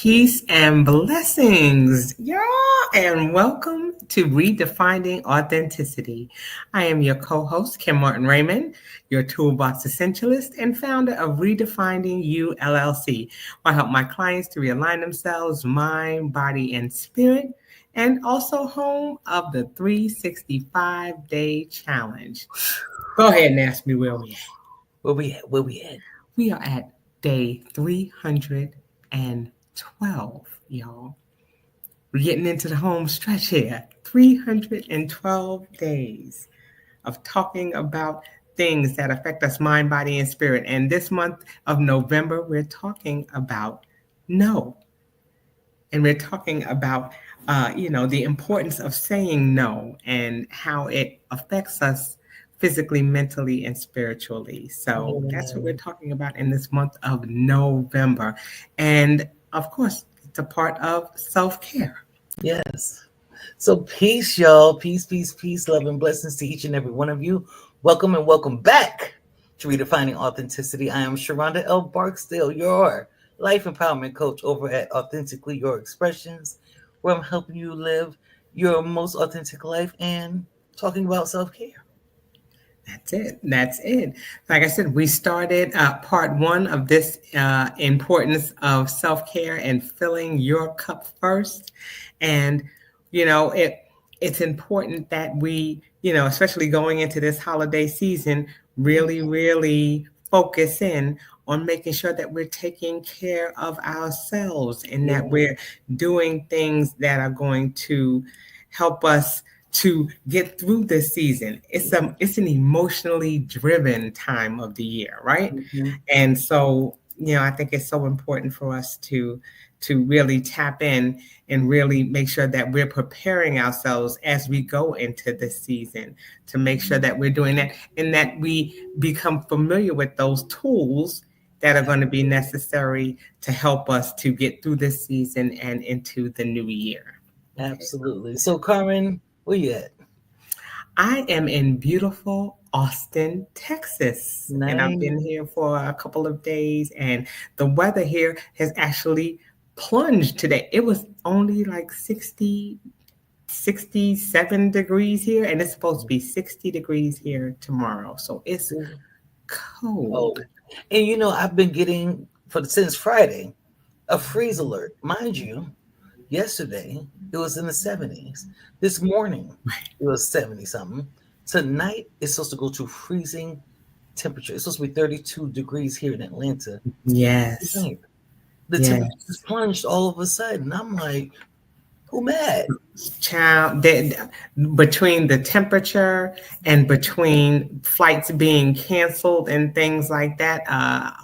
Peace and blessings, y'all, and welcome to Redefining Authenticity. I am your co-host, Kim Martin Raymond, your toolbox essentialist and founder of Redefining You LLC, where I help my clients to realign themselves, mind, body, and spirit, and also home of the 365-day challenge. Go ahead and ask me where we at. Where we at? Where we at? We are at day 312, y'all. We're getting into the home stretch here. 312 days of talking about things that affect us mind, body, and spirit. And this month of November, we're talking about no. And we're talking about, the importance of saying no and how it affects us physically, mentally, and spiritually. So that's what we're talking about in this month of November. And of course, it's a part of self-care. Yes. So peace, y'all. Peace, peace, peace, love, and blessings to each and every one of you. Welcome and welcome back to Redefining Authenticity. I am Sheronda L. Barksdale, your life empowerment coach over at Authentically Your Expressions, where I'm helping you live your most authentic life and talking about self-care. That's it. That's it. Like I said, we started part one of this importance of self-care and filling your cup first. And, it's important that we, especially going into this holiday season, really, really focus in on making sure that we're taking care of ourselves and that we're doing things that are going to help us to get through this season. It's an emotionally driven time of the year, right? Mm-hmm. And so, I think it's so important for us to really tap in and really make sure that we're preparing ourselves as we go into this season to make sure that we're doing that and that we become familiar with those tools that are going to be necessary to help us to get through this season and into the new year. Absolutely. So, Carmen, where you at? I am in beautiful Austin, Texas, and I've Nice. been here for a couple of days, and the weather here has actually plunged today. It was only like 67 degrees here, and it's supposed to be 60 degrees here tomorrow. So it's Oh, cold. and I've been getting since Friday a freeze alert. Mind you, yesterday it was in the 70s. This morning it was 70 something. Tonight it's supposed to go to freezing temperature. It's supposed to be 32 degrees here in Atlanta. Yes. Tonight, the temperature Yes. just plunged all of a sudden. I'm like, who mad? Child, between the temperature and between flights being canceled and things like that,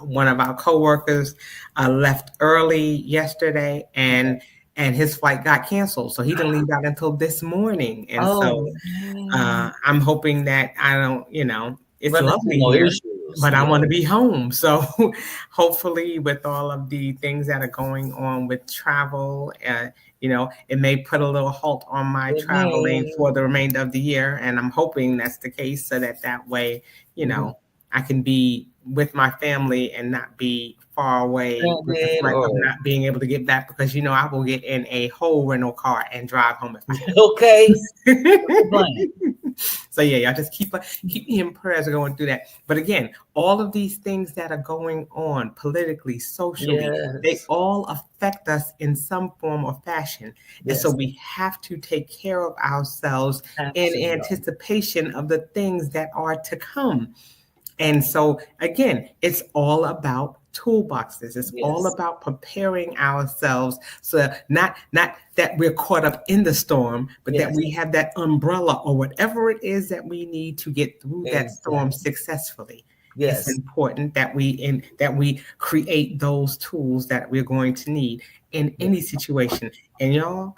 one of our coworkers left early yesterday, and his flight got canceled, so he didn't leave out until this morning. And Oh so man. I'm hoping that I don't, it's Run into lovely no here, issues. but I Yeah. want to be home. So hopefully, with all of the things that are going on with travel, it may put a little halt on my It traveling may. for the remainder of the year. And I'm hoping that's the case so that way, Mhm. I can be with my family and not be far away with the Stranded threat of or not being able to get back because, I will get in a whole rental car and drive home if I have okay. What's the to. plan? So yeah, y'all just keep me in prayers going through that. But again, all of these things that are going on politically, socially, they Yes. all affect us in some form or fashion. And so Yes. we have to take care of ourselves in Absolutely. anticipation of the things that are to come. And so again, it's all about toolboxes. It's all Yes. about preparing ourselves so not that we're caught up in the storm, but that Yes. we have that umbrella or whatever it is that we need to get through that storm Exactly. successfully. It's Yes. important that we create those tools that we're going to need in any Yes. situation. And y'all,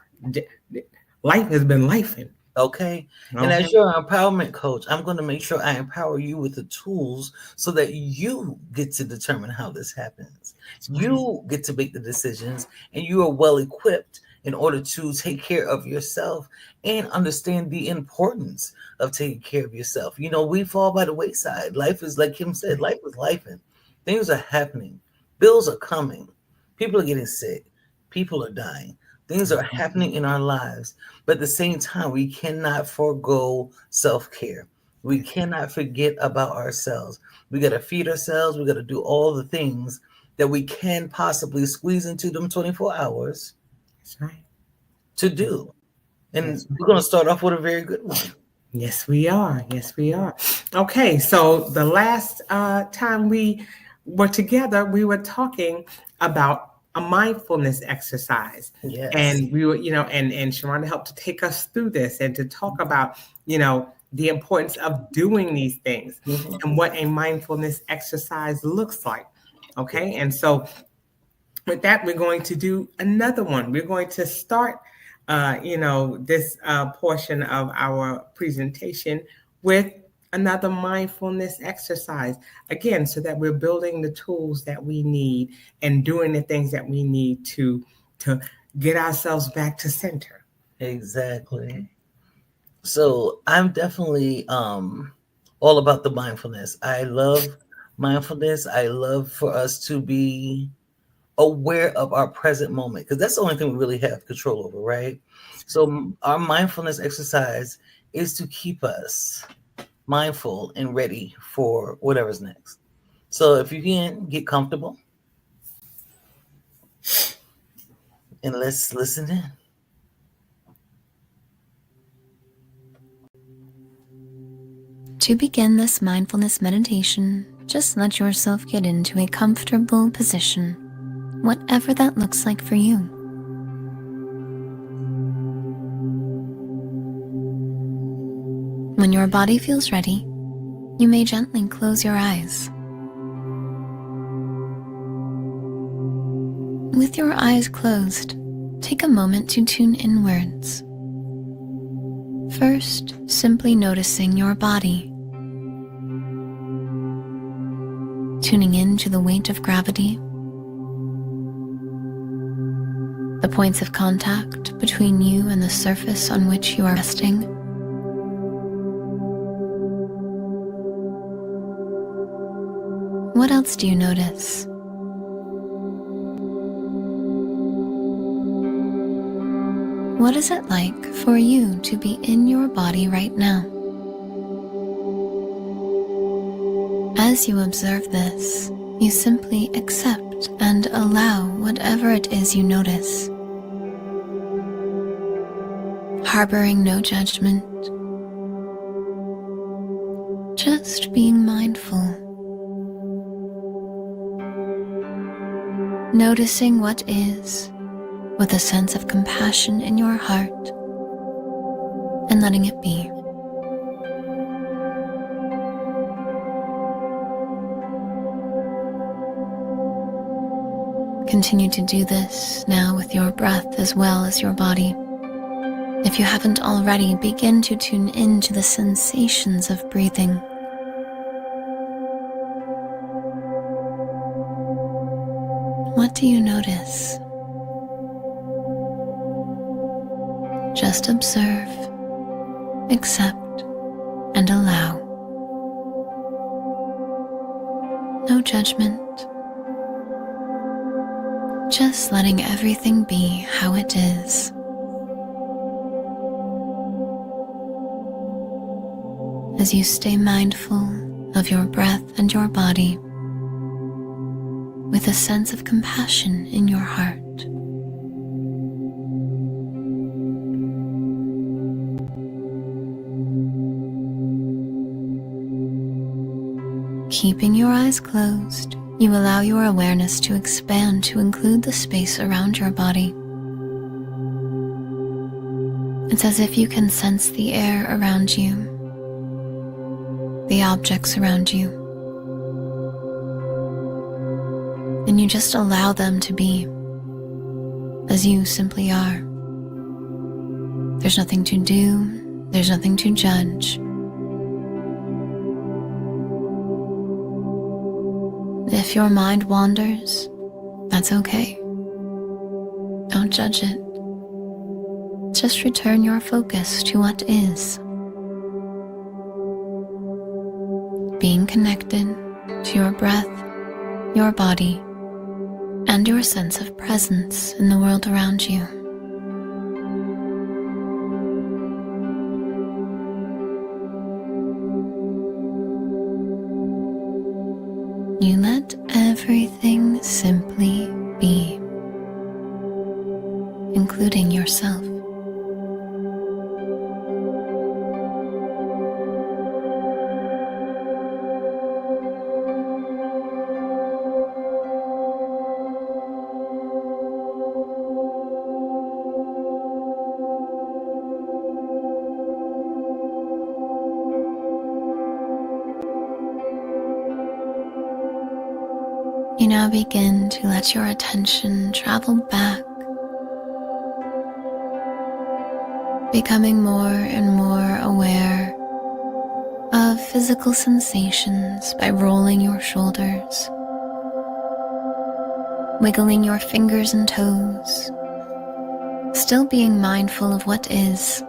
life has been lifing. Okay. And Okay. as your empowerment coach, I'm going to make sure I empower you with the tools so that you get to determine how this happens. That's right. You get to make the decisions, and you are well equipped in order to take care of yourself and understand the importance of taking care of yourself. We fall by the wayside. Life is, like Kim said, life is life, and things are happening. Bills are coming. People are getting sick. People are dying. Things are happening in our lives. But at the same time, we cannot forego self care. We cannot forget about ourselves. We got to feed ourselves. We got to do all the things that we can possibly squeeze into them 24 hours That's right. to do. And That's right. we're going to start off with a very good one. Yes, we are. Yes, we are. Okay, so the last time we were together, we were talking about a mindfulness exercise, Yes. and we were, and Sharonda helped to take us through this and to talk about, the importance of doing these things Mhm. and what a mindfulness exercise looks like. Okay, and so with that, we're going to do another one. We're going to start, this portion of our presentation with another mindfulness exercise. Again, so that we're building the tools that we need and doing the things that we need to get ourselves back to center. Exactly. Okay. So I'm definitely all about the mindfulness. I love mindfulness. I love for us to be aware of our present moment because that's the only thing we really have control over, right? So our mindfulness exercise is to keep us mindful and ready for whatever's next. So if you can get comfortable and let's listen in. To begin this mindfulness meditation, just let yourself get into a comfortable position, whatever that looks like for you. When your body feels ready, you may gently close your eyes. With your eyes closed, take a moment to tune inwards. First, simply noticing your body. Tuning in to the weight of gravity, the points of contact between you and the surface on which you are resting. What else do you notice? What is it like for you to be in your body right now? As you observe this, you simply accept and allow whatever it is you notice, harboring no judgment, just being mindful, noticing what is with a sense of compassion in your heart and letting it be. Continue to do this now with your breath as well as your body. If you haven't already, begin to tune into the sensations of breathing. What do you notice? Just observe, accept, and allow. No judgment. Just letting everything be how it is. As you stay mindful of your breath and your body, with a sense of compassion in your heart. Keeping your eyes closed, you allow your awareness to expand to include the space around your body. It's as if you can sense the air around you, the objects around you, and you just allow them to be as you simply are. There's nothing to do, there's nothing to judge. If your mind wanders, that's okay. Don't judge it. Just return your focus to what is. Being connected to your breath, your body, and your sense of presence in the world around you. You let everything simply be, including yourself. You now begin to let your attention travel back, becoming more and more aware of physical sensations by rolling your shoulders, wiggling your fingers and toes, still being mindful of what is,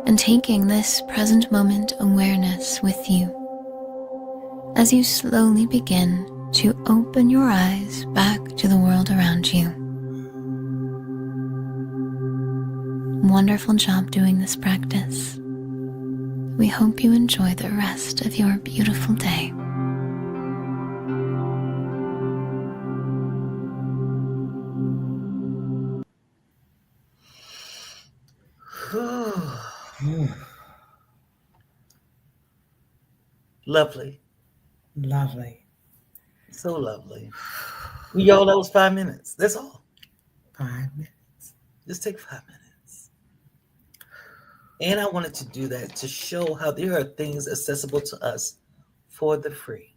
and taking this present moment awareness with you as you slowly begin to open your eyes back to the world around you. Wonderful job doing this practice. We hope you enjoy the rest of your beautiful day. Lovely. Lovely. So lovely. Y'all, that was 5 minutes. That's all. 5 minutes. Just take 5 minutes. And I wanted to do that to show how there are things accessible to us for the free.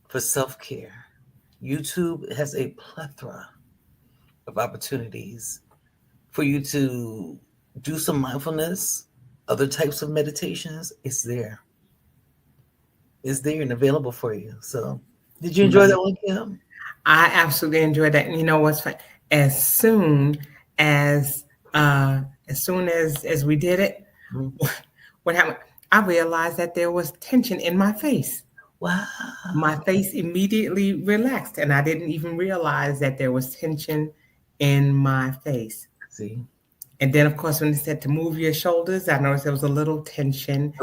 For self-care. YouTube has a plethora of opportunities for you to do some mindfulness, other types of meditations. It's there. It's there and available for you. So, did you enjoy that one, Kim? I absolutely enjoyed that. And you know what's fun? As soon as we did it, what happened? I realized that there was tension in my face. Wow. My face immediately relaxed, and I didn't even realize that there was tension in my face. See? And then, of course, when it said to move your shoulders, I noticed there was a little tension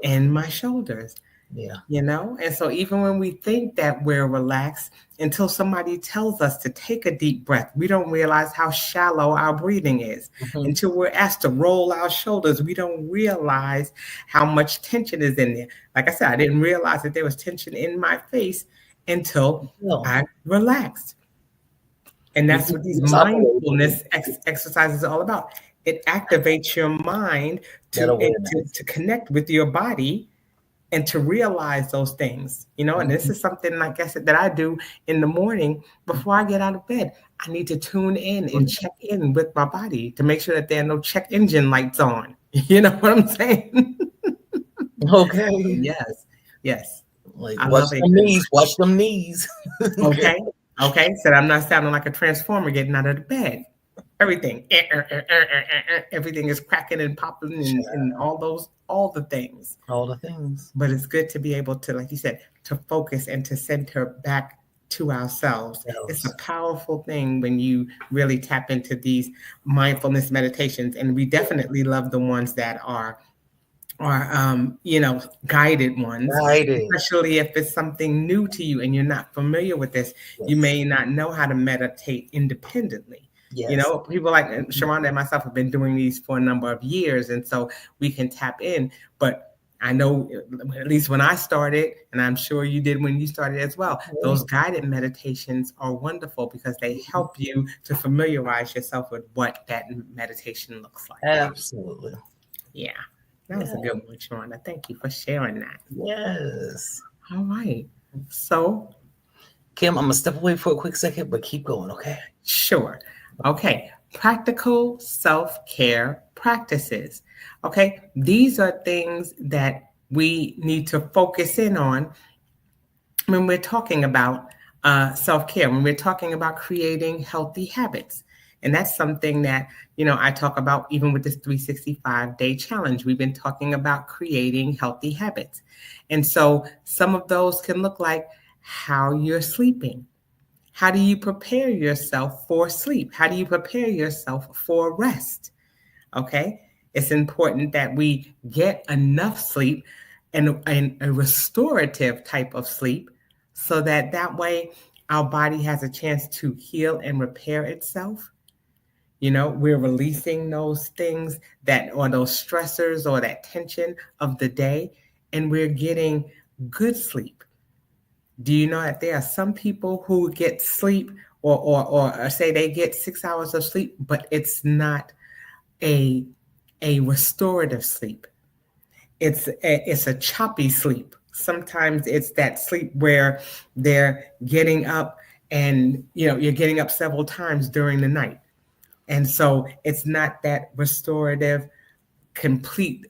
in my shoulders. Yeah. You know? And so even when we think that we're relaxed, until somebody tells us to take a deep breath, we don't realize how shallow our breathing is. Mm-hmm. Until we're asked to roll our shoulders, we don't realize how much tension is in there. Like I said, I didn't realize that there was tension in my face until I relaxed. And that's what these mindfulness exercises are all about. It activates your mind to connect with your body and to realize those things, you know. And this is something, like I said, that I do in the morning before I get out of bed. I need to tune in and check in with my body to make sure that there are no check engine lights on. You know what I'm saying? Okay. Yes. Like, watch them knees. Okay. So I'm not sounding like a transformer getting out of the bed. Everything is cracking and popping and all the things. All the things. But it's good to be able to, like you said, to focus and to center back to ourselves. It's a powerful thing when you really tap into these mindfulness meditations. And we definitely love the ones that are guided ones, especially if it's something new to you and you're not familiar with this. You may not know how to meditate independently. You know, people like Sheronda and myself have been doing these for a number of years, and so we can tap in. But I know, at least when I started, and I'm sure you did when you started as well, those guided meditations are wonderful because they help you to familiarize yourself with what that meditation looks like. Absolutely. Yeah. That was a good one, Sheronda. Thank you for sharing that. Yes. All right. So, Kim, I'm going to step away for a quick second, but keep going, okay? Sure. Okay. Practical self-care practices. Okay. These are things that we need to focus in on when we're talking about self-care, when we're talking about creating healthy habits. And that's something that, I talk about even with this 365-day challenge. We've been talking about creating healthy habits. And so some of those can look like how you're sleeping. How do you prepare yourself for sleep? How do you prepare yourself for rest? Okay. It's important that we get enough sleep and a restorative type of sleep so that that way our body has a chance to heal and repair itself. We're releasing those things that, or those stressors or that tension of the day, and we're getting good sleep. Do you know that there are some people who get sleep or say they get 6 hours of sleep, but it's not a a restorative sleep. It's a choppy sleep. Sometimes it's that sleep where they're getting up and you're getting up several times during the night. And so it's not that restorative, complete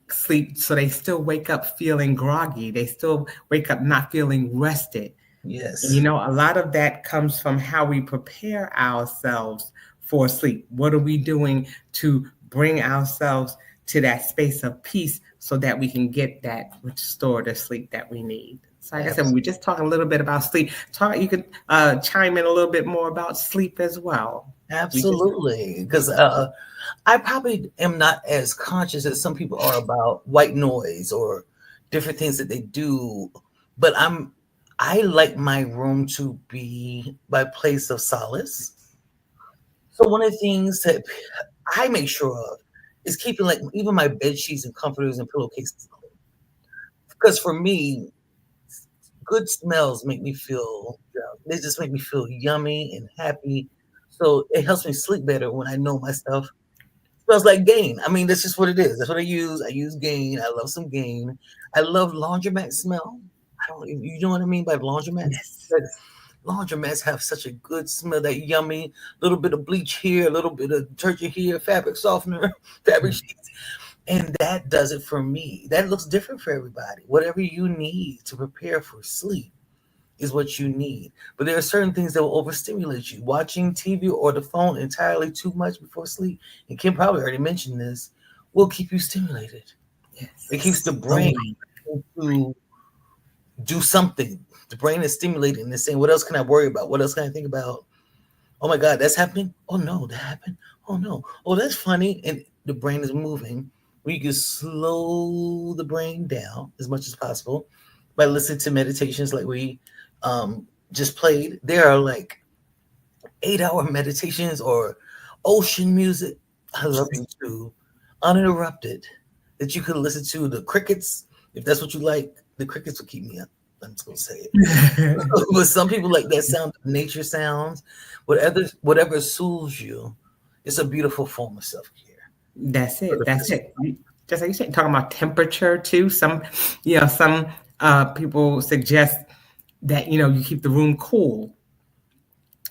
sleep. So they still wake up feeling groggy. They still wake up not feeling rested. Yes. A lot of that comes from how we prepare ourselves for sleep. What are we doing to bring ourselves to that space of peace so that we can get that restorative sleep that we need? So, like I said, we just talking a little bit about sleep. You can chime in a little bit more about sleep as well. Absolutely. Because I probably am not as conscious as some people are about white noise or different things that they do, but I like my room to be my place of solace. So one of the things that I make sure of is keeping like even my bed sheets and comforters and pillowcases clean. Because for me, good smells make me feel, they just make me feel yummy and happy. So it helps me sleep better when I know my stuff smells like Gain. I mean, that's just what it is. That's what I use. I use Gain. I love some Gain. I love laundromat smell. I don't, you know what I mean by laundromats? Yes. Laundromats have such a good smell, that yummy little bit of bleach here, a little bit of detergent here, fabric softener, fabric sheets. And that does it for me. That looks different for everybody. Whatever you need to prepare for sleep is what you need. But there are certain things that will overstimulate you. Watching TV or the phone entirely too much before sleep, and Kim probably already mentioned this, will keep you stimulated. Yes. It keeps the brain to do something. The brain is stimulating and saying, what else can I worry about? What else can I think about? Oh my God, that's happening. Oh no, that happened. Oh no. Oh, that's funny. And the brain is moving. We can slow the brain down as much as possible by listening to meditations like we just played. There are like 8-hour meditations or ocean music. I love you too. Uninterrupted. That you can listen to the crickets. If that's what you like, the crickets will keep me up. I'm just gonna say it. But some people like that sound of nature sounds. Whatever soothes you, it's a beautiful form of self-care. That's it. That's it. Just like you said, talking about temperature too. Some people suggest that you keep the room cool.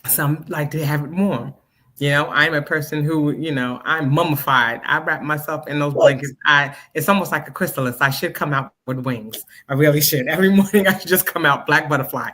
Some like to have it warm. I'm a person who, I'm mummified. I wrap myself in those blankets. It's almost like a chrysalis. I should come out with wings. I really should. Every morning I should just come out black butterfly.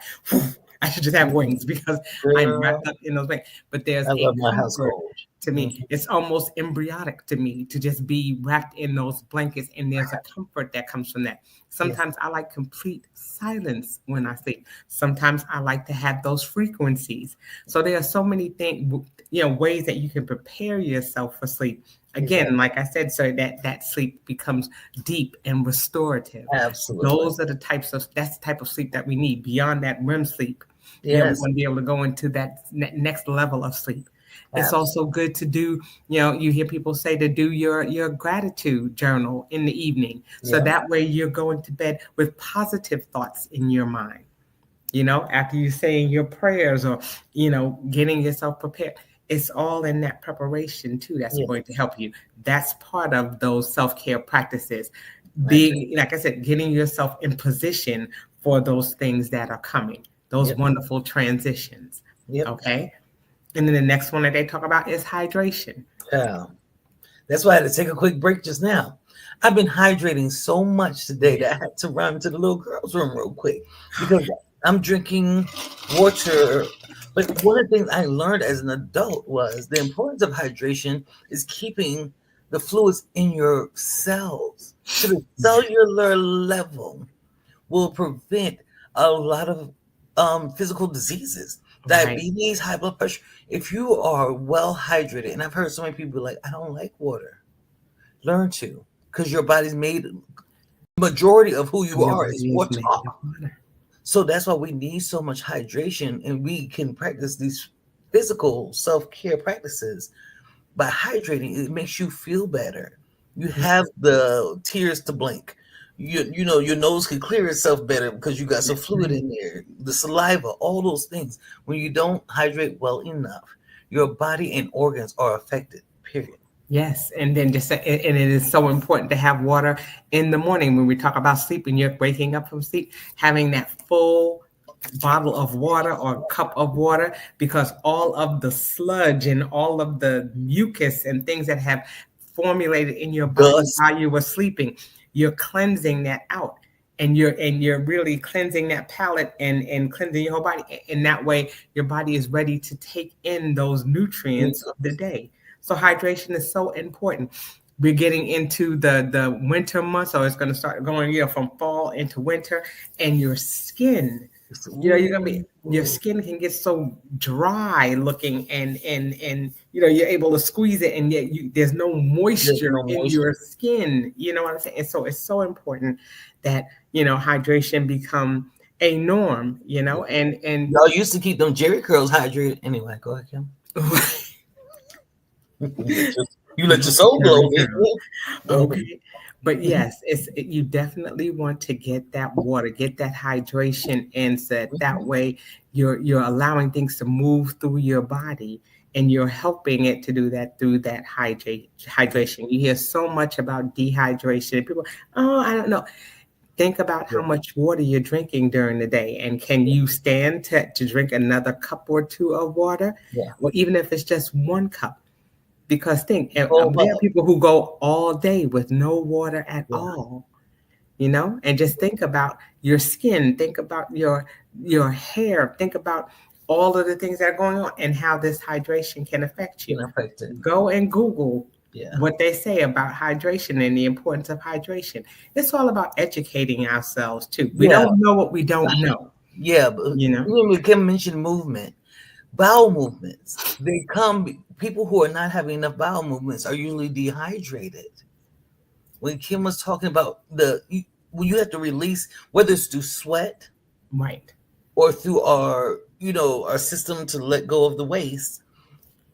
I should just have wings because I'm wrapped up in those blankets. But there's I a love my comfort household. to me. It's almost embryonic to me to just be wrapped in those blankets, and there's a comfort that comes from that. Sometimes I like complete silence when I sleep. Sometimes I like to have those frequencies. So there are so many things, ways that you can prepare yourself for sleep. Again, like I said, so that sleep becomes deep and restorative. Absolutely. Those are that's the type of sleep that we need beyond that REM sleep. Yes. We want to be able to go into that next level of sleep. It's also good to do, you hear people say to do your gratitude journal in the evening. So that way you're going to bed with positive thoughts in your mind. After you're saying your prayers or, getting yourself prepared. It's all in that preparation too that's going to help you. That's part of those self-care practices. Being, like I said, getting yourself in position for those things that are coming, those wonderful transitions. Okay. And then the next one that they talk about is hydration. Yeah. That's why I had to take a quick break just now. I've been hydrating so much today that I had to run to the little girl's room real quick because I'm drinking water. But one of the things I learned as an adult was the importance of hydration is keeping the fluids in your cells to the cellular level will prevent a lot of physical diseases, Right. diabetes, high blood pressure. If you are well hydrated, and I've heard so many people be like, I don't like water. Learn to, because your body's made, majority of who you Your are is body is water. made of water. So that's why we need so much hydration, and we can practice these physical self-care practices by hydrating. It makes you feel better. You have the tears to blink. You know your nose can clear itself better because you got some That's fluid right. in there. The saliva, all those things. When you don't hydrate well enough, your body and organs are affected. Period. Yes, and then and it is so important to have water in the morning when we talk about sleeping. You're waking up from sleep, having that full bottle of water or cup of water, because all of the sludge and all of the mucus and things that have formulated in your body Dust. while you were sleeping, you're cleansing that out. And you're really cleansing that palate and cleansing your whole body. And that way your body is ready to take in those nutrients of the day. So hydration is so important. We're getting into the winter months, so it's going to start going, from fall into winter, and your skin, you're gonna be your Ooh. skin can get so dry looking, and you're able to squeeze it, and yet there's no There's moisture no in moisture. your skin. You know what I'm saying? And so it's so important that hydration become a norm. And Y'all used to keep them Jerry curls hydrated. Anyway, go ahead, Kim. You let your soul glow. Very true. Go ahead. Okay. But yes, you definitely want to get that water, get that hydration in, so that way you're allowing things to move through your body, and you're helping it to do that through that hydration. You hear so much about dehydration. People, oh, I don't know. Think about how Yeah, much water you're drinking during the day, and can you stand to drink another cup or two of water? yeah. Or even if it's just one cup, because Whole there are bag. people who go all day with no water at Yeah, all, and just think about your skin, think about your hair, think about all of the things that are going on and how this hydration can affect you. can affect it. Go and Google Yeah, what they say about hydration and the importance of hydration. It's all about educating ourselves too. We yeah, don't know what we don't know, yeah. But you know. even when Kim mentioned movement, bowel movements, they come. People who are not having enough bowel movements are usually dehydrated. When Kim was talking about when you have to release, whether it's through sweat Right. or through our system to let go of the waste,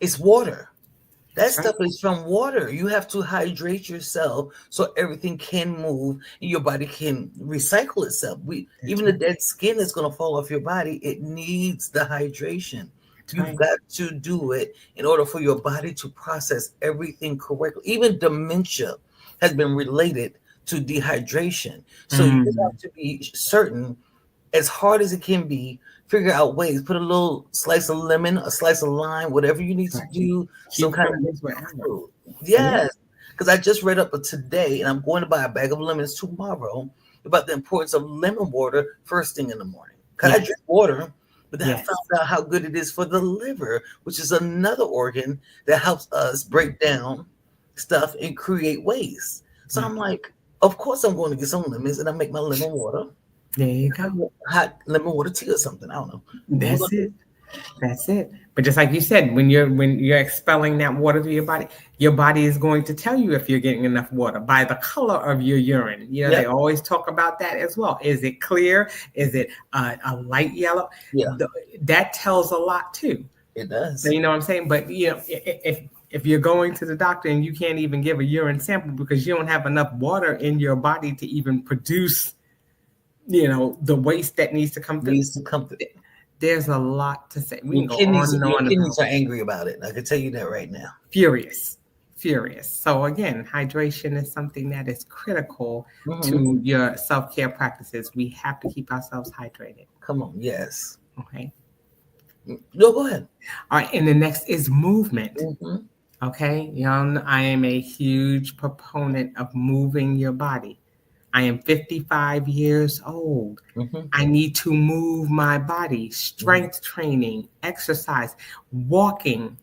it's water. That That's right. stuff is from water. You have to hydrate yourself so everything can move and your body can recycle itself. That's Even the right. dead skin that's going to fall off your body, it needs the hydration. That's You've right. got to do it in order for your body to process everything correctly. Even dementia has been related to dehydration. So you have Mm, to be certain, as hard as it can be, figure out ways. Put a little slice of lemon, a slice of lime, whatever you need to right. do. Some kind of Cucumbers, whatever. fruit. Yeah. Yes, because I just read up today, and I'm going to buy a bag of lemons tomorrow about the importance of lemon water first thing in the morning. Because I Yes. drink water, but then I Yes. found out how good it is for the liver, which is another organ that helps us break down stuff and create waste. So I'm Right. like, of course I'm going to get some lemons, and I make my lemon water, There you go. hot lemon water tea or something. I don't know. But we're That's gonna do it. That's it. But just like you said, when you're expelling that water through your body is going to tell you if you're getting enough water by the color of your urine. Yep. They always talk about that as well. Is it clear? Is it a light yellow? Yeah, That tells a lot too. it So does. you know what I'm saying? But if you're going to the doctor and you can't even give a urine sample because you don't have enough water in your body to even produce, the waste that needs to come through, Needs to come through. there's a lot to say. We Your can go kidneys, on and your on kidneys about are angry about it. I can tell you that right now. furious, furious. So again, hydration is something that is critical Hmm. to your self-care practices. We have to keep ourselves hydrated. Come on, yes. Okay. No, go ahead. All right. And the next is movement. Hmm. Okay. I am a huge proponent of moving your body. I am 55 years old. Hmm. I need to move my body, strength training, exercise, walking,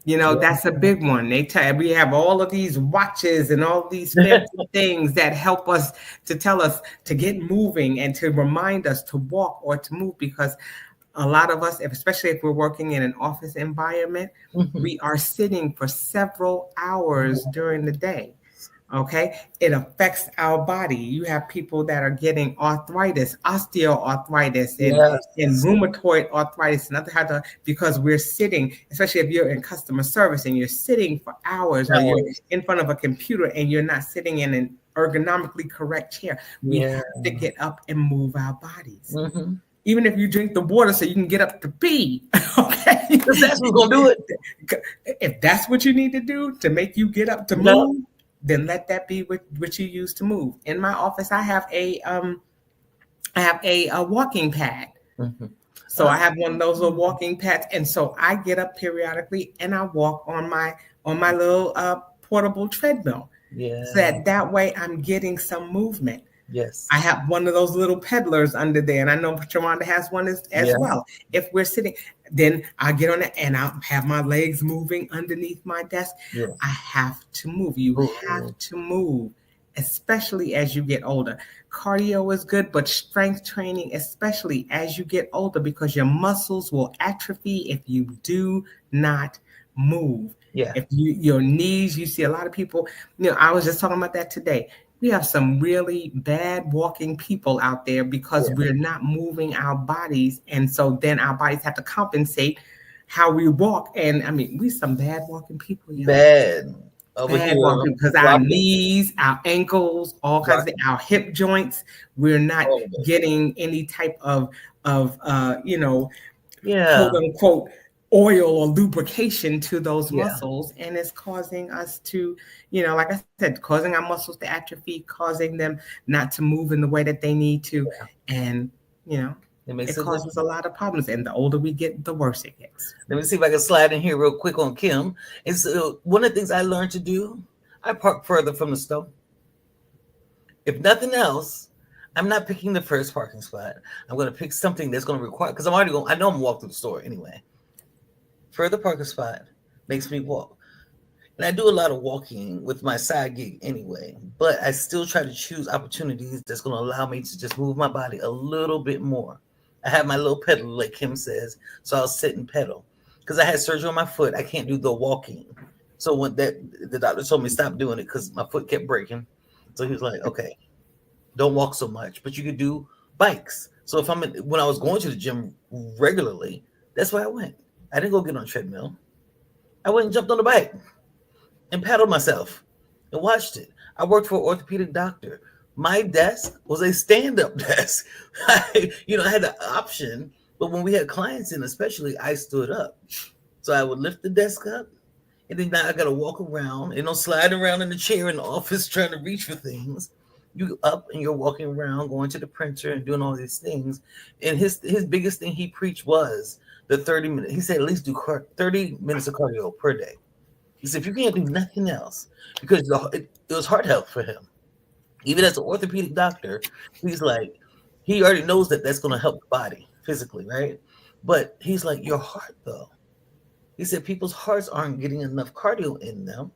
You know, Yeah. that's a big one. We have all of these watches and all these fancy things that help us to tell us to get moving and to remind us to walk or to move, because a lot of us, especially if we're working in an office environment, we are sitting for several hours during the day. Okay, it affects our body. You have people that are getting arthritis, osteoarthritis, and Yes. rheumatoid arthritis, and other kinds of, because we're sitting, especially if you're in customer service and you're sitting for hours, or you're Hours. in front of a computer and you're not sitting in an ergonomically correct chair. We Yeah. have to get up and move our bodies. Mm-hmm. Even if you drink the water so you can get up to pee, okay? Because that's what's gonna do it. If that's what you need to do to make you get up to No. move, then let that be what you use to move. In my office, I have a walking pad. Mm-hmm. So I have one of those little walking pads, and so I get up periodically and I walk on my little portable treadmill. Yeah. So that way I'm getting some movement. Yes. I have one of those little peddlers under there, and I know Sheronda has one as Yeah. well. If we're sitting, then I get on it and I'll have my legs moving underneath my desk. Yeah. I have to move. You have to move, especially as you get older. Cardio is good, but strength training, especially as you get older, because your muscles will atrophy if you do not move. Yeah. If your knees, you see a lot of people, I was just talking about that today. We have some really bad walking people out there because we're not moving our bodies. And so then our bodies have to compensate how we walk. And I mean, we some bad walking people. Bad. Over Bad here. walking, because our knees, our ankles, all kinds of things, our hip joints, we're not getting any type of quote unquote oil or lubrication to those muscles, and it's causing us to, like I said, causing our muscles to atrophy, causing them not to move in the way that they need to, and it causes a lot of problems. And the older we get, the worse it gets. Let me see if I can slide in here real quick on Kim. And so one of the things I learned to do, I park further from the store. If nothing else, I'm not picking the first parking spot. I'm going to pick something that's going to require, because I'm already going, I know I'm going to walk through the store anyway. Further parking spot makes me walk. And I do a lot of walking with my side gig anyway, but I still try to choose opportunities that's going to allow me to just move my body a little bit more. I have my little pedal, like Kim says, so I'll sit and pedal. Because I had surgery on my foot, I can't do the walking. So when the doctor told me stop doing it because my foot kept breaking. So he was like, okay, don't walk so much, but you could do bikes. So when I was going to the gym regularly, that's where I went. I didn't go get on a treadmill. I went and jumped on the bike and paddled myself and watched it. I worked for an orthopedic doctor. My desk was a stand-up desk. I had the option, but when we had clients in, especially, I stood up. So I would lift the desk up, and then now I got to walk around, slide around in the chair in the office trying to reach for things. You up and you're walking around, going to the printer and doing all these things. And his biggest thing he preached was the 30 minutes. He said at least do 30 minutes of cardio per day. He said if you can't do nothing else, because it was heart health for him. Even as an orthopedic doctor, he's like, he already knows that that's going to help the body physically, right? But he's like, your heart, though. He said people's hearts aren't getting enough cardio in them.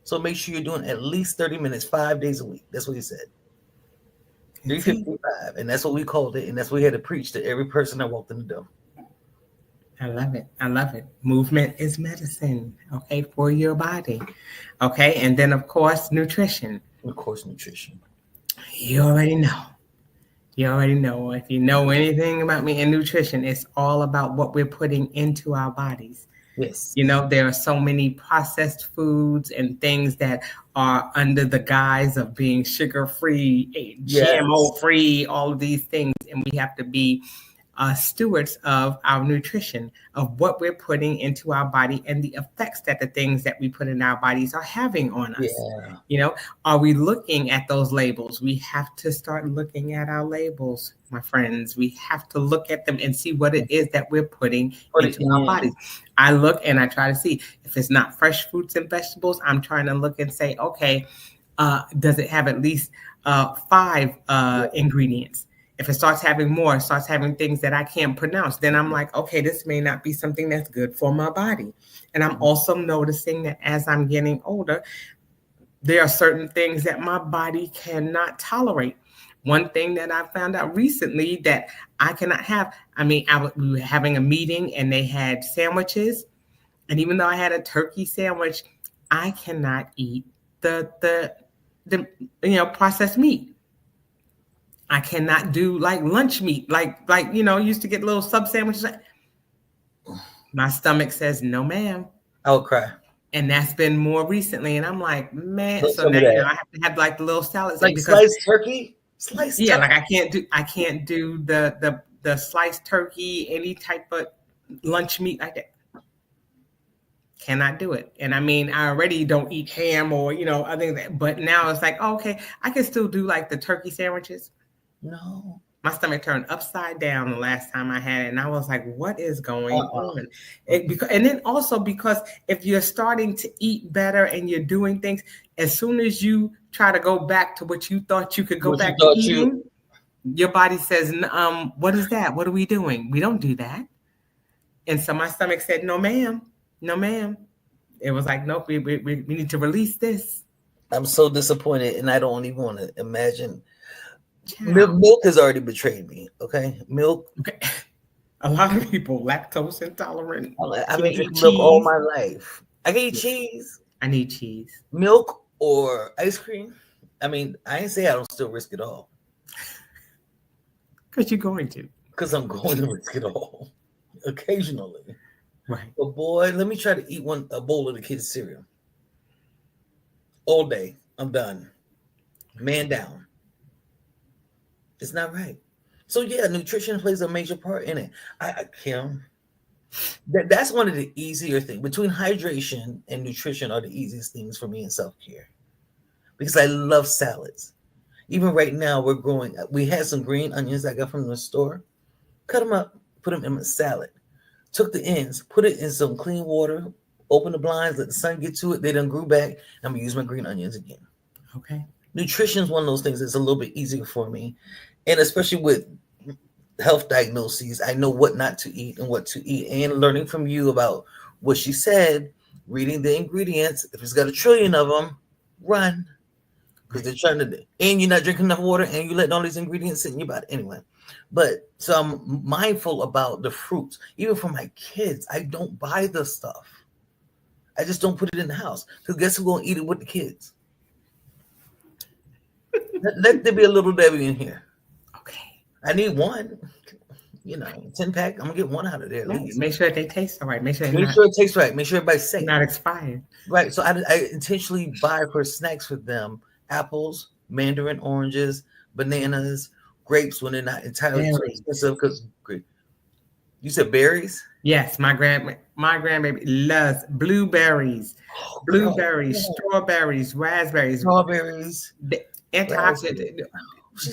So make sure you're doing at least 30 minutes, 5 days a week. That's what he said. 355. And that's what we called it. And that's what we had to preach to every person that walked in the door. I love it. I love it. Movement is medicine, okay, for your body. Okay. And then, of course, nutrition. Of course, nutrition. You already know. You already know. If you know anything about me in nutrition, it's all about what we're putting into our bodies. Yes. There are so many processed foods and things that are under the guise of being sugar-free, GMO-free, all of these things. And we have to be stewards of our nutrition, of what we're putting into our body and the effects that the things that we put in our bodies are having on us. Are we looking at those labels? We have to start looking at our labels, my friends. We have to look at them and see what it is that we're putting into our bodies. I look and I try to see if it's not fresh fruits and vegetables. I'm trying to look and say, okay, does it have at least 5 ingredients? If it starts having more, it starts having things that I can't pronounce, then I'm like, okay, this may not be something that's good for my body. And I'm also noticing that as I'm getting older, there are certain things that my body cannot tolerate. One thing that I found out recently that I cannot have, I mean, we were having a meeting and they had sandwiches. And even though I had a turkey sandwich, I cannot eat the processed meat. I cannot do like lunch meat, like used to get little sub sandwiches. My stomach says no, ma'am. I would cry. And that's been more recently, and I'm like, man. Don't So tell me now that. I have to have like the little salads, Like because sliced turkey, sliced yeah, turkey. like I can't do the sliced turkey, any type of lunch meat like that. Cannot do it. And I mean, I already don't eat ham or other than that, but now it's like, oh, okay, I can still do like the turkey sandwiches. No. My stomach turned upside down the last time I had it, and I was like, "What is going on?" And then also because if you're starting to eat better and you're doing things, as soon as you try to go back to what you thought you could go back to eating, your body says, "What is that? What are we doing? We don't do that." And so my stomach said, "No, ma'am, no, ma'am." It was like, "Nope, we need to release this." I'm so disappointed, and I don't even want to imagine. Milk has already betrayed me. Okay, milk. Okay. A lot of people lactose intolerant. I've been drinking milk all my life. I can eat cheese. I need cheese. Milk or ice cream. I mean, I ain't say I don't still risk it all. Because you're going to. Because I'm going to risk it all. Occasionally. Right. But boy, let me try to eat a bowl of the kids' cereal. All day. I'm done. Man down. It's not right. So yeah, nutrition plays a major part in it. Kim, that's one of the easier things. Between hydration and nutrition are the easiest things for me in self-care. Because I love salads. Even right now, we had some green onions I got from the store. Cut them up, put them in a salad. Took the ends, put it in some clean water, open the blinds, let the sun get to it. They done grew back. I'm going to use my green onions again. Okay. Nutrition is one of those things that's a little bit easier for me. And especially with health diagnoses, I know what not to eat and what to eat. And learning from you about what she said, reading the ingredients. If it's got 1 trillion of them, run. Because they're trying to, and you're not drinking enough water, and you letting all these ingredients sit in your body anyway. But so I'm mindful about the fruits. Even for my kids, I don't buy the stuff. I just don't put it in the house. Because guess who's going to eat it with the kids? Let there be a little Debbie in here. Okay. I need one. 10-pack. I'm going to get one out of there at least. Make sure they taste all right. Make sure it tastes right. Make sure everybody's safe. Not expired. Right. So I intentionally buy for snacks with them apples, mandarin oranges, bananas, grapes when they're not entirely too expensive. Because you said berries? Yes, my grandbaby loves blueberries, strawberries, raspberries, antioxidant.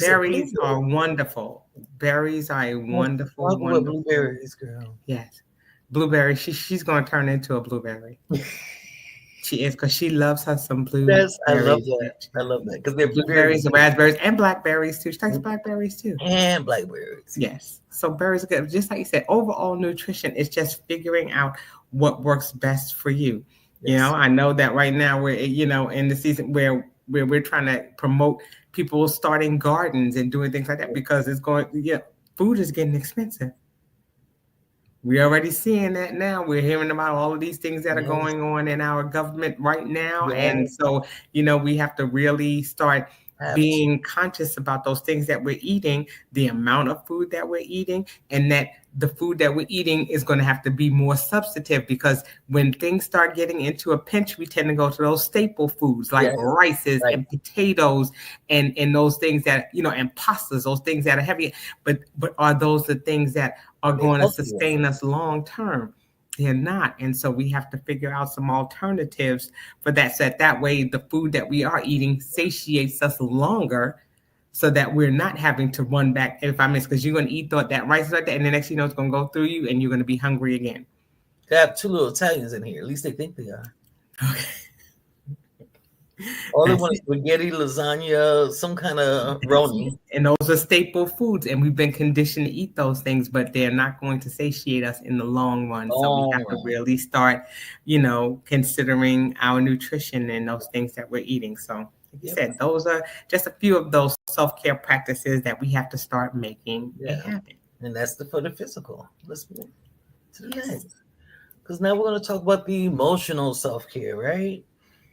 Berries are wonderful. Berries are a wonderful. Blueberries, girl. Yes, blueberry. She's going to turn into a blueberry. She is, because she loves her some blueberries. I love that. I love that because they're blueberries and raspberries and blackberries too. She likes blackberries too. And blackberries. Yes. So berries are good. Just like you said, overall nutrition is just figuring out what works best for you. Yes. I know that right now we're in the season where we're trying to promote people starting gardens and doing things like that because food is getting expensive. We're already seeing that now. We're hearing about all of these things that are going on in our government right now. Yes. And so, we have to really start being conscious about those things that we're eating, the amount of food that we're eating, and that the food that we're eating is going to have to be more substantive, because when things start getting into a pinch, we tend to go to those staple foods like rices and potatoes and those things that, and pastas, those things that are heavy. But are those the things that are going to sustain us long term? They're not. And so we have to figure out some alternatives for that. So that way the food that we are eating satiates us longer, so that we're not having to run back, because you're going to eat that rice like that, and the next thing you know, it's going to go through you, and you're going to be hungry again. They have 2 little Italians in here. At least they think they are. Okay. All they That's want is it. spaghetti, lasagna, some kind of That's it. roni. And those are staple foods, and we've been conditioned to eat those things, but they're not going to satiate us in the long run. So we have Long to run. really start, considering our nutrition and those things that we're eating. So, like you Yep. said, those are just a few of those self care practices that we have to start making a Yeah. habit. And that's for the physical. Let's move to the Yes. next. Because now we're going to talk about the emotional self care, right?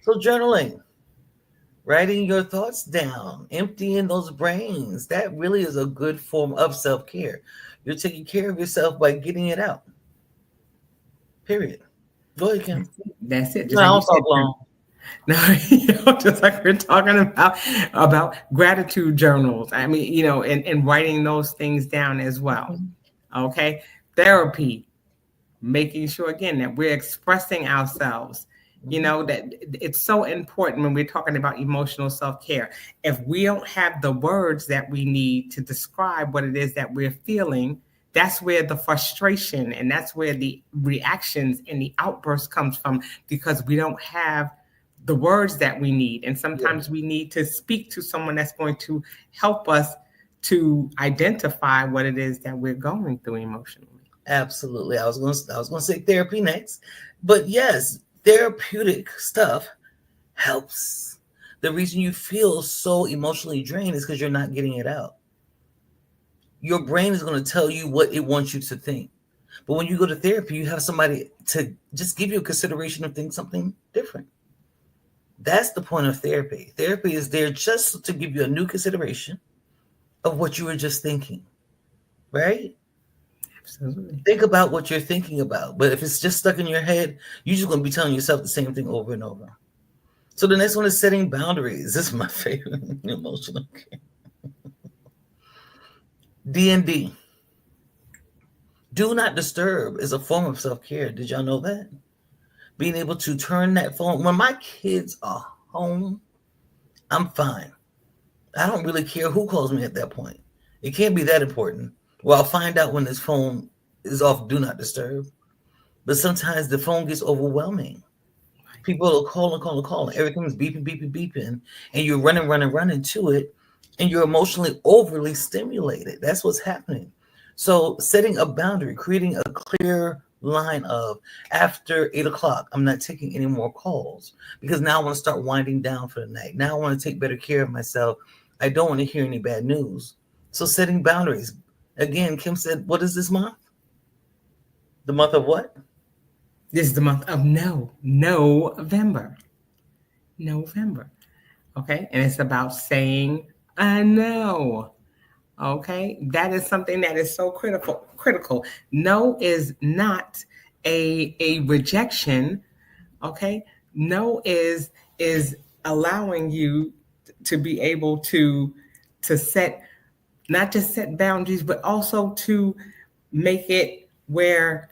So, journaling, writing your thoughts down, emptying those brains, that really is a good form of self care. You're taking care of yourself by getting it out, period. Go ahead, Kim. That's it. No, Just I like you don't said. talk long. No, just like we're talking about gratitude journals. I mean, and writing those things down as well. Mhm. Okay, therapy, making sure again that we're expressing ourselves. Mhm. That it's so important when we're talking about emotional self care. If we don't have the words that we need to describe what it is that we're feeling, that's where the frustration and that's where the reactions and the outburst comes from, because we don't have the words that we need. And Yeah, sometimes we need to speak to someone that's going to help us to identify what it is that we're going through emotionally. absolutely. I was gonna say therapy next, but yes, therapeutic stuff helps. The reason you feel so emotionally drained is because you're not getting it out. Your brain is going to tell you what it wants you to think. But when you go to therapy, you have somebody to just give you a consideration of think something different. That's the point of therapy. Therapy is there just to give you a new consideration of what you were just thinking, right? Absolutely. Think about what you're thinking about. But if it's just stuck in your head, you're just going to be telling yourself the same thing over and over. So the next one is setting boundaries. This is my favorite emotional. D&D. Do not disturb is a form of self-care. Did y'all know that? Being able to turn that phone when my kids are home, I'm fine. I don't really care who calls me at that point. It can't be that important. Well, I'll find out when this phone is off do not disturb. But sometimes the phone gets overwhelming. People will call and call and call, and everything's beeping, beeping, beeping, and you're running, running, running to it, and you're emotionally overly stimulated. That's what's happening. So, setting a boundary, creating a clear line of after 8 o'clock, I'm not taking any more calls because now I want to start winding down for the night. Now I want to take better care of myself. I don't want to hear any bad news. So, setting boundaries. Again, Kim said, what is this month? The month of what? This is the month of November. November. Okay. And it's about saying I know. Okay. That is something that is so critical. No is not a rejection. Okay. No is allowing you to be able to set, not just set boundaries, but also to make it where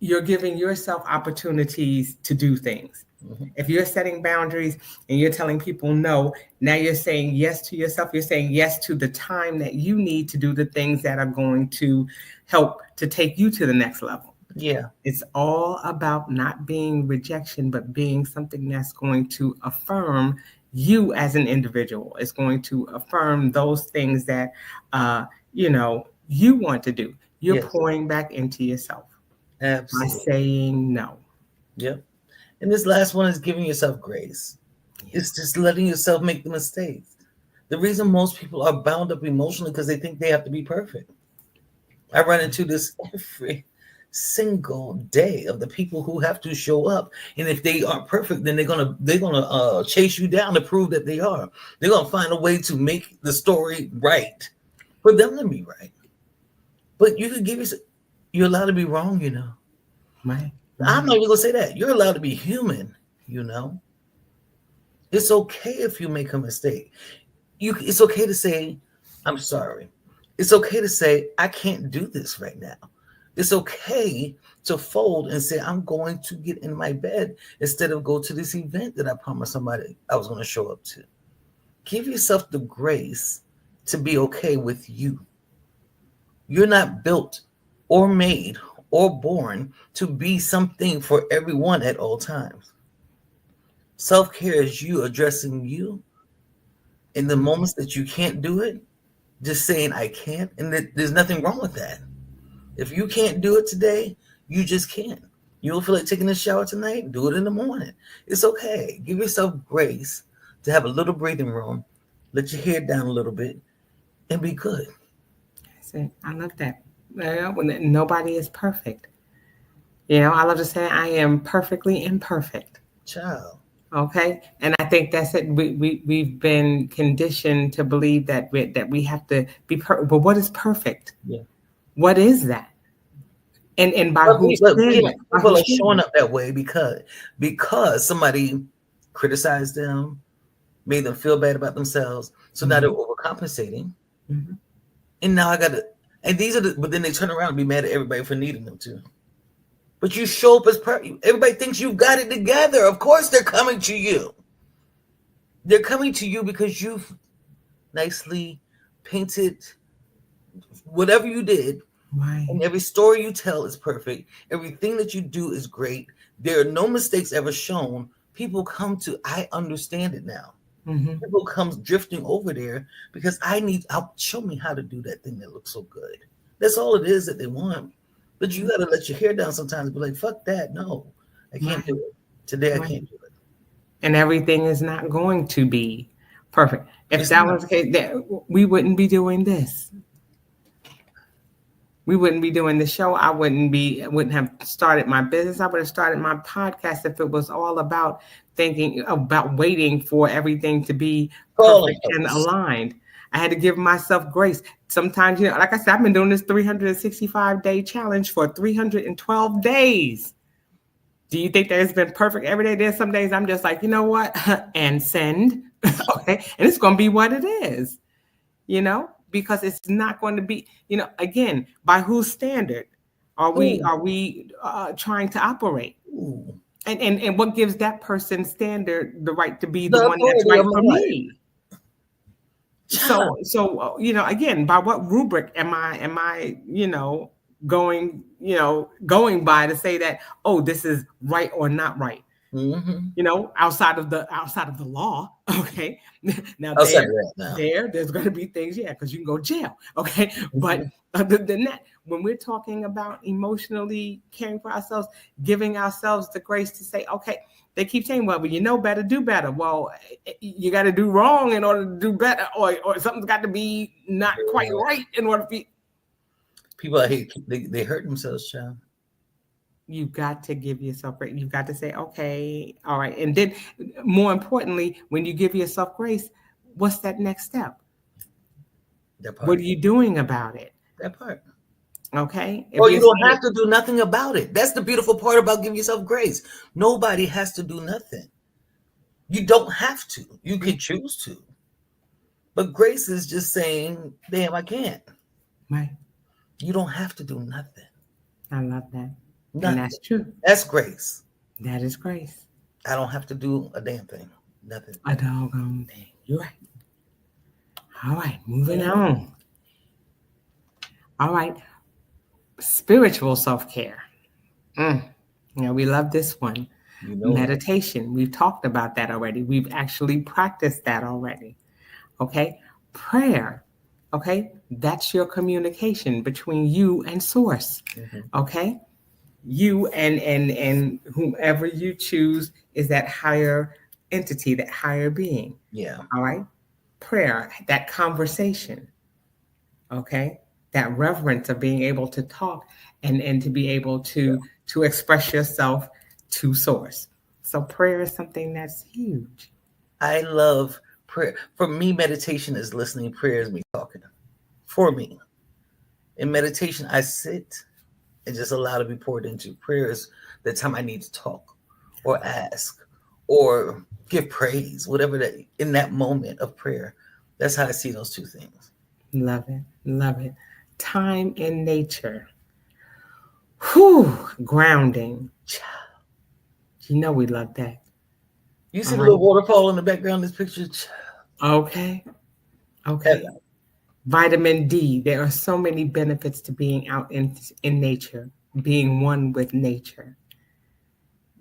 you're giving yourself opportunities to do things. Mhm. If you're setting boundaries and you're telling people no, now you're saying yes to yourself. You're saying yes to the time that you need to do the things that are going to help to take you to the next level. Yeah, It's all about not being rejection, but being something that's going to affirm you as an individual. It's going to affirm those things that you want to do. You're yes, pouring back into yourself by absolutely. saying no. Yep. And this last one is giving yourself grace. It's just letting yourself make the mistakes. The reason most people are bound up emotionally because they think they have to be perfect. I run into this every single day of the people who have to show up, and if they aren't perfect, then they're gonna chase you down to prove that they are. They're gonna find a way to make the story right for them to be right. But you could give yourself. You're allowed to be wrong, you know. Right, I'm right. not even gonna say that. You're allowed to be human, you know. It's okay if you make a mistake. It's okay to say, I'm sorry. It's okay to say, I can't do this right now. It's okay to fold and say, I'm going to get in my bed instead of go to this event that I promised somebody I was going to show up to. Give yourself the grace to be okay with you. You're not built or made or born to be something for everyone at all times. Self-care is you addressing you in the moments that you can't do it, just saying I can't, and there's nothing wrong with that. If you can't do it today, you just can't. You don't feel like taking a shower tonight? Do it in the morning. It's okay. Give yourself grace to have a little breathing room, let your hair down a little bit, and be good. I love that. When nobody is perfect. I love to say I am perfectly imperfect. Child. Okay, and I think that's it. We've been conditioned to believe that we have to be perfect. But what is perfect? Yeah. What is that? And by whose standard? People are showing up that way because somebody criticized them, made them feel bad about themselves. So now they're overcompensating. Mm-hmm. And now but then they turn around and be mad at everybody for needing them too. But you show up as everybody thinks you've got it together. Of course they're coming to you. They're coming to you because you've nicely painted whatever you did. Right. And every story you tell is perfect. Everything that you do is great. There are no mistakes ever shown. People come to, I understand it now. Mm-hmm. People come drifting over there because show me how to do that thing that looks so good. That's all it is that they want. But you got to let your hair down sometimes and be like, fuck that. No, I can't do it. Today I can't do it. And everything is not going to be perfect. If that was the case, we wouldn't be doing this. We wouldn't be doing the show. I wouldn't have started my business. I would have started my podcast if it was all about waiting for everything to be perfect and aligned. I had to give myself grace. Sometimes, like I said, I've been doing this 365-day challenge for 312 days. Do you think that it's been perfect every day? There's some days I'm just like, you know what? And send. Okay. And it's going to be what it is, because it's not going to be, again, by whose standard are we trying to operate? Ooh. And what gives that person's standard the right to be the one that's right for me? So again, by what rubric am I going by to say that, oh, this is right or not right? Mm-hmm. Outside of the law. Okay. Now there's going to be things, because you can go to jail. Okay. Mm-hmm. But other than that, when we're talking about emotionally caring for ourselves, giving ourselves the grace to say, okay, they keep saying, well, better, do better. Well, you got to do wrong in order to do better, or something's got to be not quite right in order to be. People I hate, they hurt themselves, child. You've got to give yourself grace. You've got to say, okay, all right. And then more importantly, when you give yourself grace, what's that next step? That part. What are you doing about it? That part. Okay. Or you don't have to do nothing about it. That's the beautiful part about giving yourself grace. Nobody has to do nothing. You don't have to. You can choose to. But grace is just saying, damn, I can't. Right. You don't have to do nothing. I love that. Nothing. And that's true. That's grace. That is grace. I don't have to do a damn thing. Nothing. A doggone thing. You're right. All right. Moving on. All right. Spiritual self-care. We love this one. Meditation. We've talked about that already. We've actually practiced that already. Okay. Prayer. Okay. That's your communication between you and source. Mm-hmm. Okay. You and whomever you choose is that higher entity, that higher being. Yeah. All right. Prayer, that conversation. Okay. That reverence of being able to talk and to be able to express yourself to source. So prayer is something that's huge. I love prayer. For me, meditation is listening. Prayer is me talking. For me. In meditation, I sit and just allow to be poured into. Prayer is the time I need to talk or ask or give praise, whatever that in that moment of prayer. That's how I see those two things. Love it. Love it. Time in nature. Whew, grounding. We love that. You see the little waterfall in the background of this picture? Okay. Vitamin D. There are so many benefits to being out in nature, being one with nature,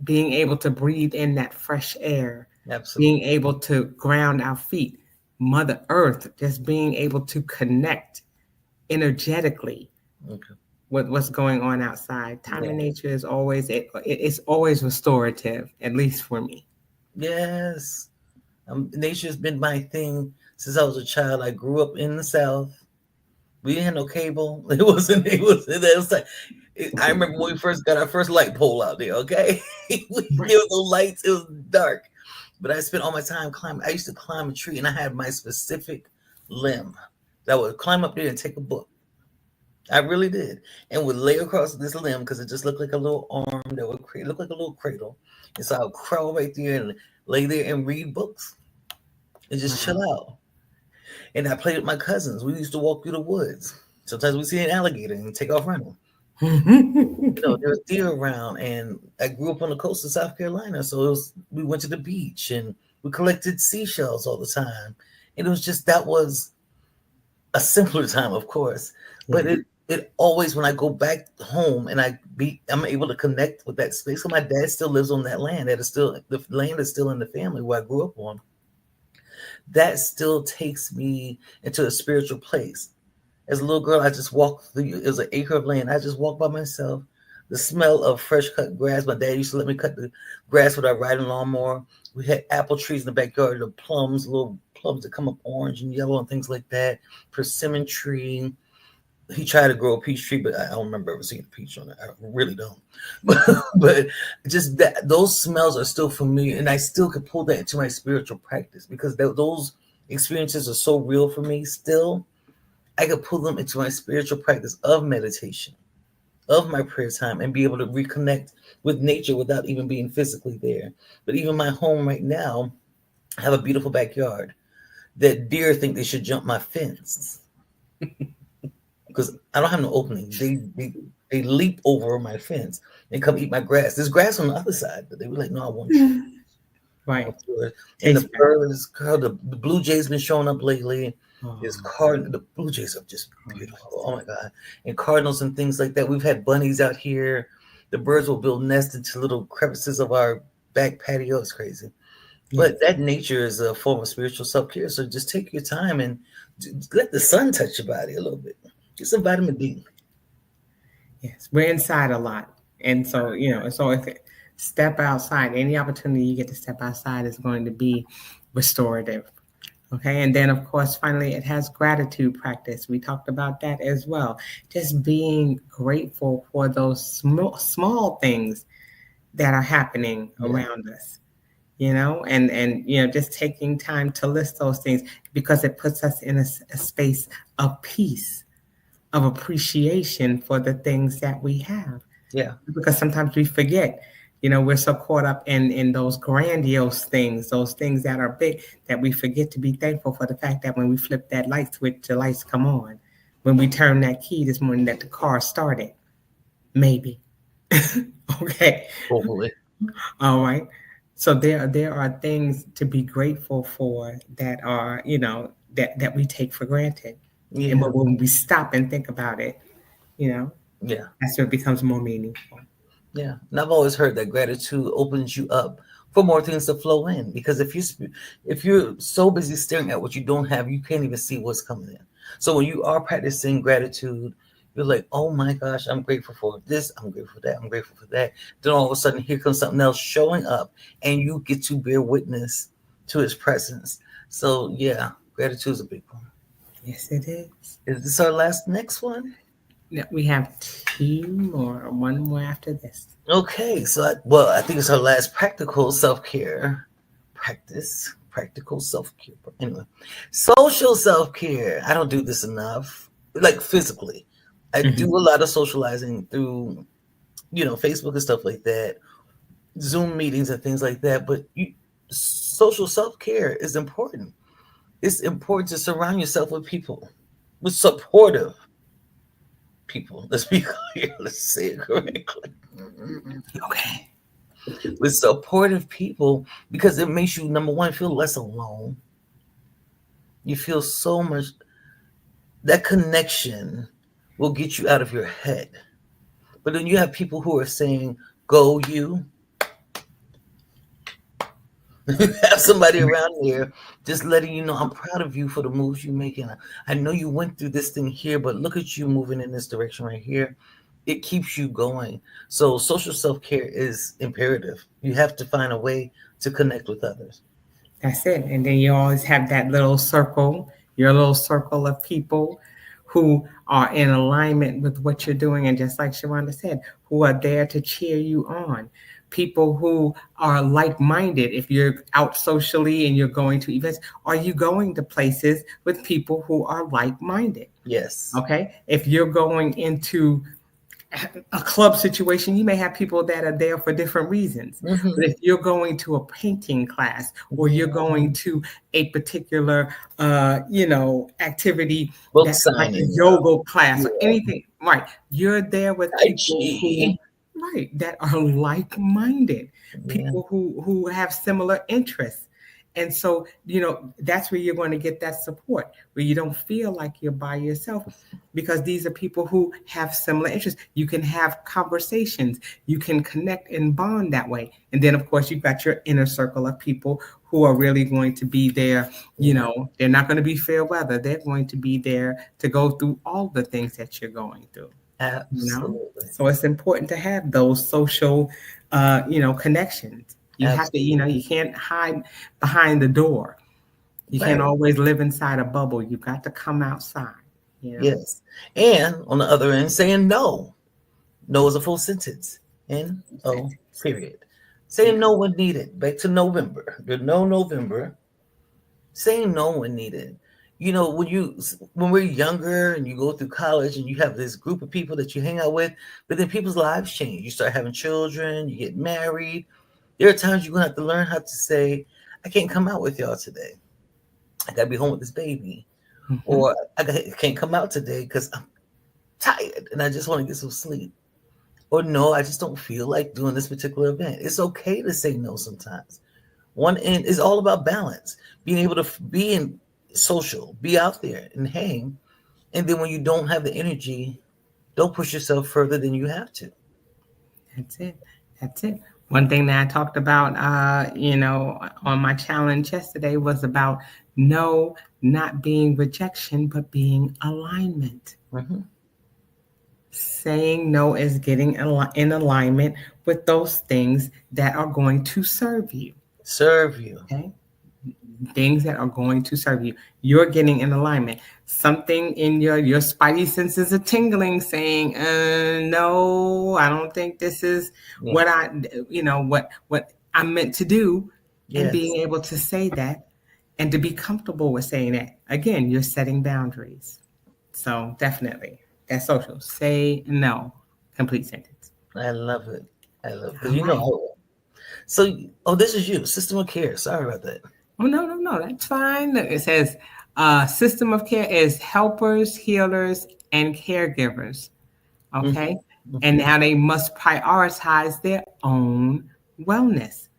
being able to breathe in that fresh air, Absolutely. being able to ground our feet, Mother Earth, just being able to connect energetically Okay. with what's going on outside. Time Yeah. in nature is always it's always restorative, at least for me. Yes. Nature's been my thing since I was a child. I grew up in the South. We didn't have no cable. It was like, I remember when we first got our first light pole out there, okay? Right. There was no lights, it was dark. But I spent all my time climbing. I used to climb a tree and I had my specific limb that would climb up there and take a book. I really did. And would lay across this limb because it just looked like a little arm that would look like a little cradle. And so I would crawl right there and lay there and read books and just chill Wow. out. And I played with my cousins. We used to walk through the woods. Sometimes we see an alligator and take off running. There was deer around, and I grew up on the coast of South Carolina, so we went to the beach and we collected seashells all the time. And it was just that was a simpler time, of course, but Yeah. it always when I go back home and I'm able to connect with that space. So my dad still lives on that land. That is still the land is still in the family where I grew up on. That still takes me into a spiritual place. As a little girl, I just walked through. It was an acre of land. I just walked by myself. The smell of fresh cut grass. My dad used to let me cut the grass with our riding lawnmower. We had apple trees in the backyard, the plums, little plums that come up orange and yellow and things like that. Persimmon tree. He tried to grow a peach tree, but I don't remember ever seeing a peach on it. I really don't. But just that those smells are still familiar, and I still could pull that into my spiritual practice because those experiences are so real for me still. I could pull them into my spiritual practice of meditation, of my prayer time, and be able to reconnect with nature without even being physically there. But even my home right now, I have a beautiful backyard that deer think they should jump my fence because I don't have no opening. They leap over my fence and come eat my grass. There's grass on the other side, but they were like, "No, I want you." Right. And the Taste better. birds, girl, the blue jays been showing up lately. There's Oh, the blue jays are just beautiful. gorgeous. Oh my god! And cardinals and things like that. We've had bunnies out here. The birds will build nests into little crevices of our back patio. It's crazy, Yes. but that nature is a form of spiritual self care. So just take your time and let the sun touch your body a little bit. Get some vitamin D. Yes. We're inside a lot. And so, so if step outside, any opportunity you get to step outside is going to be restorative. Okay. And then, of course, finally, it has gratitude practice. We talked about that as well. Just being grateful for those small things that are happening Yeah, around us, and just taking time to list those things because it puts us in a space of peace, of appreciation for the things that we have. yeah, Because sometimes we forget, we're so caught up in those grandiose things, those things that are big, that we forget to be thankful for the fact that when we flip that light switch, the lights come on. When we turn that key this morning, that the car started, maybe. Okay. hopefully. All right. So there are things to be grateful for that are, that we take for granted. And Yeah, but when we stop and think about it, you know, yeah. that's when it becomes more meaningful. Yeah, and I've always heard that gratitude opens you up for more things to flow in. Because if you're so busy staring at what you don't have, you can't even see what's coming in. So when you are practicing gratitude, you're like, "Oh my gosh, I'm grateful for this. I'm grateful for that. I'm grateful for that." Then all of a sudden, here comes something else showing up, and you get to bear witness to its presence. So yeah, gratitude is a big one. Yes, it is. Is this our last next one? Yeah, we have two more, one more after this. Okay, so I think it's our last practical self care practice. Practical self care. Anyway, social self care. I don't do this enough, like physically. I do Mhm. a lot of socializing through, Facebook and stuff like that, Zoom meetings and things like that. But social self care is important. It's important to surround yourself with people, with supportive people. Let's be clear. Let's say it correctly. Okay. With supportive people because it makes you number one feel less alone. You feel so much that connection will get you out of your head. But then you have people who are saying, "Go you," Have somebody around there just letting you know, I'm proud of you for the moves you're making. I know you went through this thing here, but look at you moving in this direction right here. It keeps you going. So social self-care is imperative. You have to find a way to connect with others. That's it. And then you always have that little circle, your little circle of people who are in alignment with what you're doing. And just like Sheronda said, who are there to cheer you on. People who are like minded. If you're out socially and you're going to events, are you going to places with people who are like minded? Yes. Okay. If you're going into a club situation, you may have people that are there for different reasons. Mm-hmm. But if you're going to a painting class or you're going to a particular, activity Book that's like a signing. yoga class or Yeah. anything, right? You're there with Tai people who, Chi. right, that are like-minded, Yeah. people who have similar interests. And so, that's where you're going to get that support, where you don't feel like you're by yourself because these are people who have similar interests. You can have conversations, you can connect and bond that way. And then, of course, you've got your inner circle of people who are really going to be there. They're not going to be fair weather. They're going to be there to go through all the things that you're going through. Absolutely. So it's important to have those social, connections. You have to, you can't hide behind the door. You Right. can't always live inside a bubble. You've got to come outside. Yes. And on the other end, saying no. No is a full sentence. N-O, period. Saying no when needed. Back to November. The no November. Saying no when needed. When we're younger and you go through college and you have this group of people that you hang out with, but then people's lives change. You start having children, you get married. There are times you're going to have to learn how to say, I can't come out with y'all today. I got to be home with this baby. Mhm. Or I can't come out today because I'm tired and I just want to get some sleep. Or no, I just don't feel like doing this particular event. It's okay to say no sometimes. One end is all about balance, being able to be in social, be out there and hang. And then when you don't have the energy, don't push yourself further than you have to. That's it. One thing that I talked about, on my challenge yesterday was about no, not being rejection, but being alignment. Mm-hmm. Saying no is getting in alignment with those things that are going to serve you. Serve you. Okay. Things that are going to serve you. You're getting in alignment. Something in your spidey senses are tingling, saying, "No, I don't think this is what what I'm meant to do." Yes. And being able to say that, and to be comfortable with saying that. Again, you're setting boundaries. So definitely, that's social. Say no. Complete sentence. I love it. I love it. Right. So, this is you. System of care. Sorry about that. Oh, no, that's fine. Look, it says system of care is helpers, healers, and caregivers. Okay. Mm-hmm. And now they must prioritize their own wellness.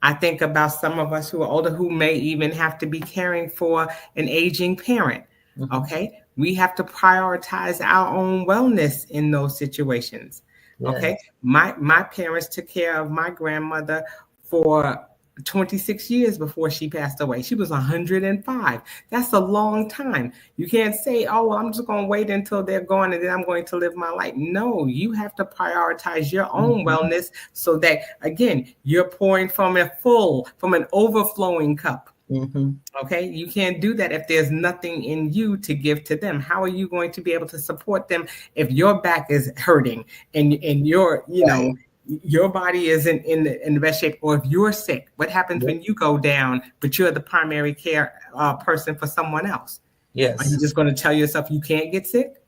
I think about some of us who are older who may even have to be caring for an aging parent. Mm-hmm. Okay. We have to prioritize our own wellness in those situations. Yes. Okay. My parents took care of my grandmother for 26 years before she passed away. She was 105. That's a long time. You can't say, oh, well, I'm just going to wait until they're gone and then I'm going to live my life. No, you have to prioritize your own wellness so that, again, you're pouring from an overflowing cup. Mm-hmm. Okay, you can't do that if there's nothing in you to give to them. How are you going to be able to support them if your back is hurting and your your body isn't in the best shape, or if you're sick? What happens when you go down, but you're the primary care person for someone else? Yes. Are you just going to tell yourself you can't get sick?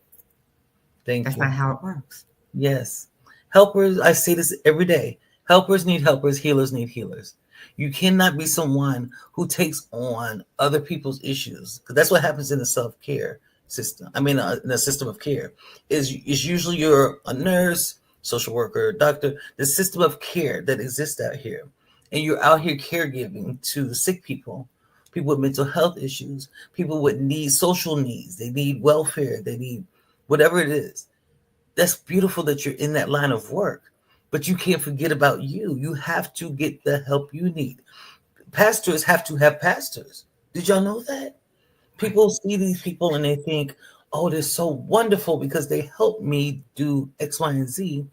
That's not how it works. Yes. Helpers, I say this every day. Helpers need helpers, healers need healers. You cannot be someone who takes on other people's issues, because that's what happens in the self-care system. I mean, in the system of care is usually you're a nurse, social worker, doctor, the system of care that exists out here. And you're out here caregiving to the sick people with mental health issues, people with social needs. They need welfare. They need whatever it is. That's beautiful that you're in that line of work, but you can't forget about you. You have to get the help you need. pastors have to have pastors. Did y'all know that? Right. People see these people and they think, oh, they're so wonderful because they help me do X, Y, and Z,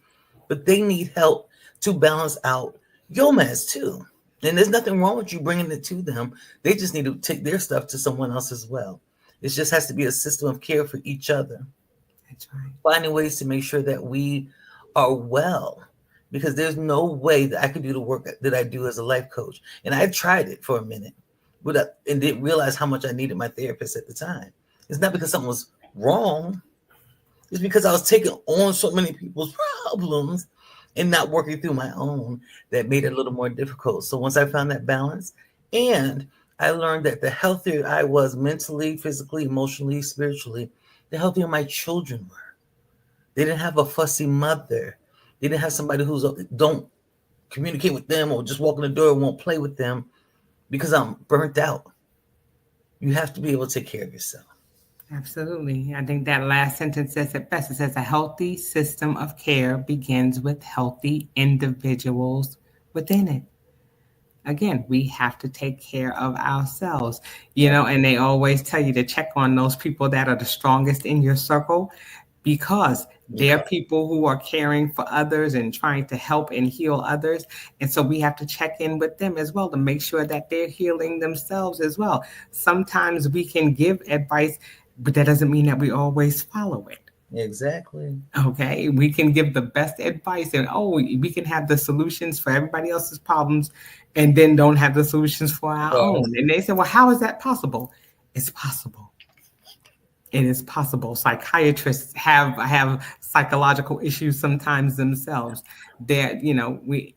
but they need help to balance out your mess too. And there's nothing wrong with you bringing it to them. They just need to take their stuff to someone else as well. It just has to be a system of care for each other, That's right. finding ways to make sure that we are well. Because there's no way that I could do the work that I do as a life coach. And I tried it for a minute, and didn't realize how much I needed my therapist at the time. It's not because something was wrong. It's because I was taking on so many people's problems and not working through my own that made it a little more difficult. So once I found that balance, and I learned that the healthier I was mentally, physically, emotionally, spiritually, the healthier my children were. They didn't have a fussy mother. They didn't have somebody who's don't communicate with them or just walk in the door and won't play with them because I'm burnt out. You have to be able to take care of yourself. Absolutely. I think that last sentence says it best. It says a healthy system of care begins with healthy individuals within it. Again, we have to take care of ourselves, and they always tell you to check on those people that are the strongest in your circle because they're people who are caring for others and trying to help and heal others. And so we have to check in with them as well to make sure that they're healing themselves as well. Sometimes we can give advice, but that doesn't mean that we always follow it. Exactly. Okay, we can give the best advice and we can have the solutions for everybody else's problems and then don't have the solutions for our own. And they say, well, how is that possible? It's possible. It is possible. Psychiatrists have psychological issues sometimes themselves. We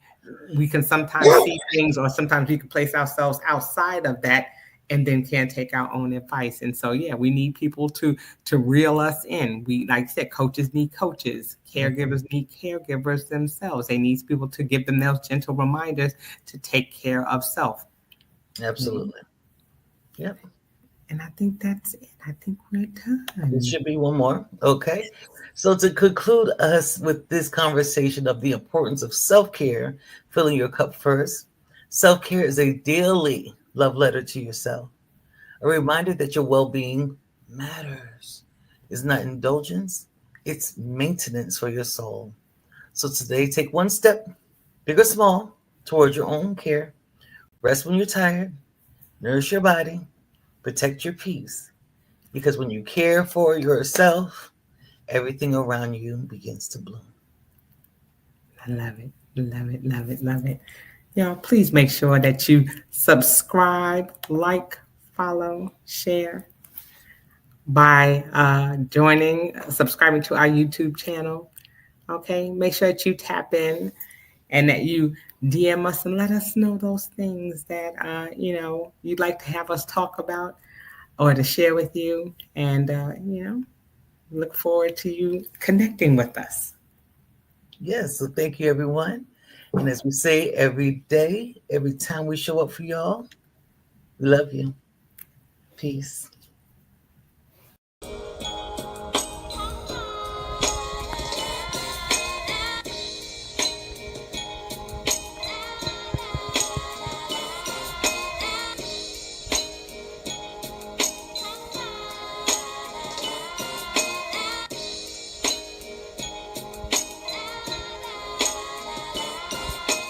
can sometimes see things, or sometimes we can place ourselves outside of that and then can't take our own advice. And so, we need people to reel us in. We, like I said, coaches need coaches. Caregivers need caregivers themselves. They need people to give them those gentle reminders to take care of self. Absolutely. Yep. And I think that's it. I think we're done. There should be one more. Okay. So to conclude us with this conversation of the importance of self-care, filling your cup first, self-care is a daily love letter to yourself, a reminder that your well-being matters. It's not indulgence, it's maintenance for your soul. So today, take one step, big or small, towards your own care. Rest when you're tired, nourish your body, protect your peace. Because when you care for yourself, everything around you begins to bloom. I love it. Love it. Love it. Love it. Y'all, please make sure that you subscribe, like, follow, share by subscribing to our YouTube channel. Okay, make sure that you tap in and that you DM us and let us know those things that you'd like to have us talk about or to share with you. And look forward to you connecting with us. Yes, so thank you, everyone. And as we say every day, every time we show up for y'all, we love you. Peace.